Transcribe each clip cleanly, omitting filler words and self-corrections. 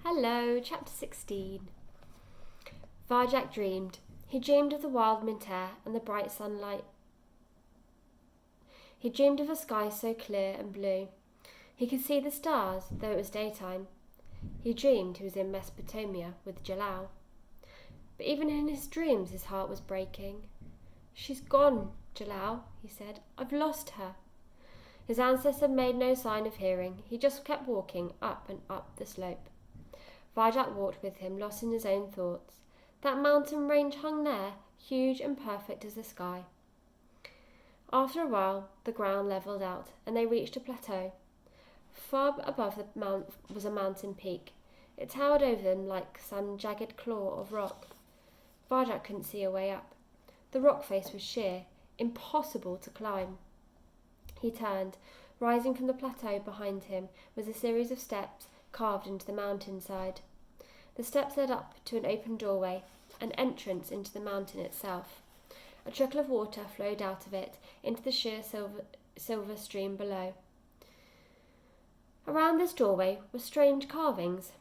Hello, chapter 16. Varjak dreamed. He dreamed of the wild mint air and the bright sunlight. He dreamed of a sky so clear and blue. He could see the stars, though it was daytime. He dreamed he was in Mesopotamia with Jalal. But even in his dreams his heart was breaking. "She's gone, Jalal," he said. "I've lost her." His ancestor made no sign of hearing. He just kept walking up and up the slope. Varjak walked with him, lost in his own thoughts. That mountain range hung there, huge and perfect as the sky. After a while, the ground levelled out, and they reached a plateau. Far above the mount was a mountain peak. It towered over them like some jagged claw of rock. Varjak couldn't see a way up. The rock face was sheer, impossible to climb. He turned. Rising from the plateau behind him was a series of steps carved into the mountainside. The steps led up to an open doorway, an entrance into the mountain itself. A trickle of water flowed out of it into the sheer silver stream below. Around this doorway were strange carvings,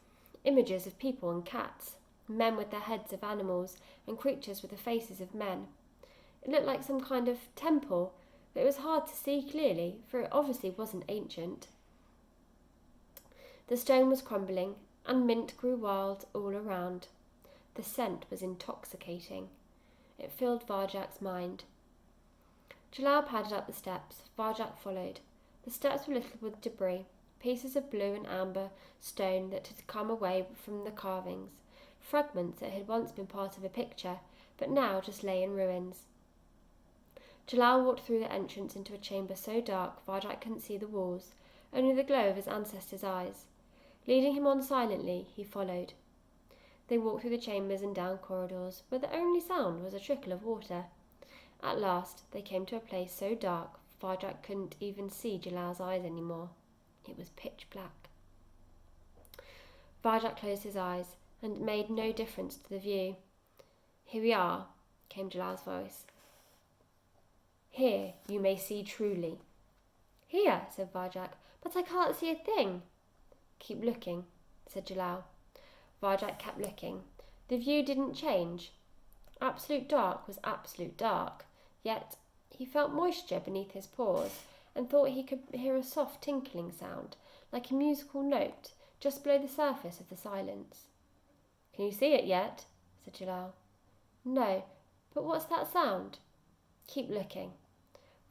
images of people and cats, men with the heads of animals and creatures with the faces of men. It looked like some kind of temple, but it was hard to see clearly, for it obviously wasn't ancient. The stone was crumbling, and mint grew wild all around. The scent was intoxicating. It filled Varjak's mind. Jalal padded up the steps. Varjak followed. The steps were littered with debris, pieces of blue and amber stone that had come away from the carvings, fragments that had once been part of a picture, but now just lay in ruins. Jalal walked through the entrance into a chamber so dark Varjak couldn't see the walls, only the glow of his ancestors' eyes. Leading him on silently, he followed. They walked through the chambers and down corridors, where the only sound was a trickle of water. At last, they came to a place so dark Varjak couldn't even see Jalal's eyes anymore. It was pitch black. Varjak closed his eyes, and it made no difference to the view. "Here we are," came Jalal's voice. "Here you may see truly." "Here," said Varjak, "but I can't see a thing." "Keep looking," said Jalal. Varjak kept looking. The view didn't change. Absolute dark was absolute dark, yet he felt moisture beneath his paws and thought he could hear a soft tinkling sound, like a musical note, just below the surface of the silence. "Can you see it yet?" said Jalal. "No, but what's that sound?" "Keep looking."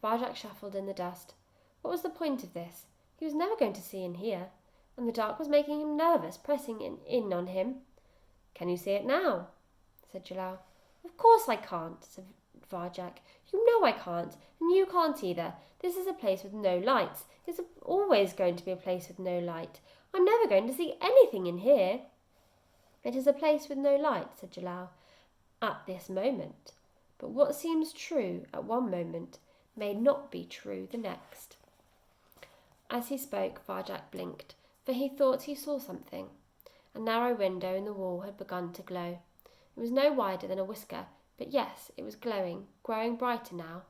Varjak shuffled in the dust. What was the point of this? He was never going to see in here, and the dark was making him nervous, pressing in on him. "Can you see it now?" said Jalal. "Of course I can't," said Varjak. "You know I can't, and you can't either. This is a place with no lights. It's always going to be a place with no light. I'm never going to see anything in here." "It is a place with no light," said Jalal, "at this moment. But what seems true at one moment may not be true the next." As he spoke, Varjak blinked, for he thought he saw something. A narrow window in the wall had begun to glow. It was no wider than a whisker, but yes, it was glowing, growing brighter now.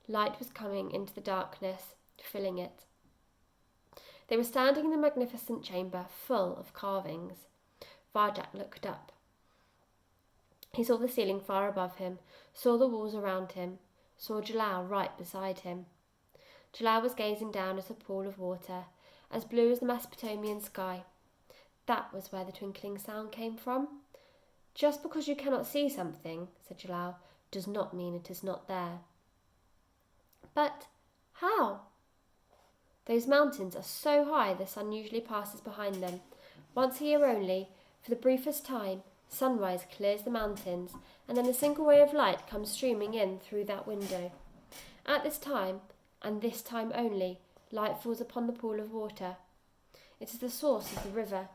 Light was coming into the darkness, filling it. They were standing in the magnificent chamber, full of carvings. Varjak looked up. He saw the ceiling far above him, saw the walls around him, saw Jalal right beside him. Jalal was gazing down at a pool of water, as blue as the Mesopotamian sky. That was where the twinkling sound came from. "Just because you cannot see something," said Jalal, "does not mean it is not there." "But how?" "Those mountains are so high the sun usually passes behind them. Once a year only, for the briefest time, sunrise clears the mountains, and then a single ray of light comes streaming in through that window. At this time, and this time only, light falls upon the pool of water. It is the source of the river.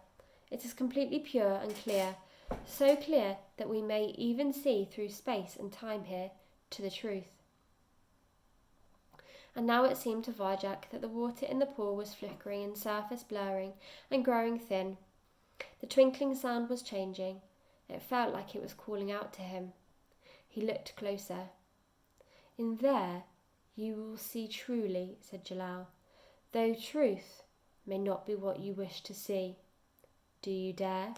It is completely pure and clear, so clear that we may even see through space and time here to the truth." And now it seemed to Varjak that the water in the pool was flickering and surface blurring and growing thin. The twinkling sound was changing. It felt like it was calling out to him. He looked closer. "In there you will see truly," said Jalal, "though truth may not be what you wish to see." Do you dare?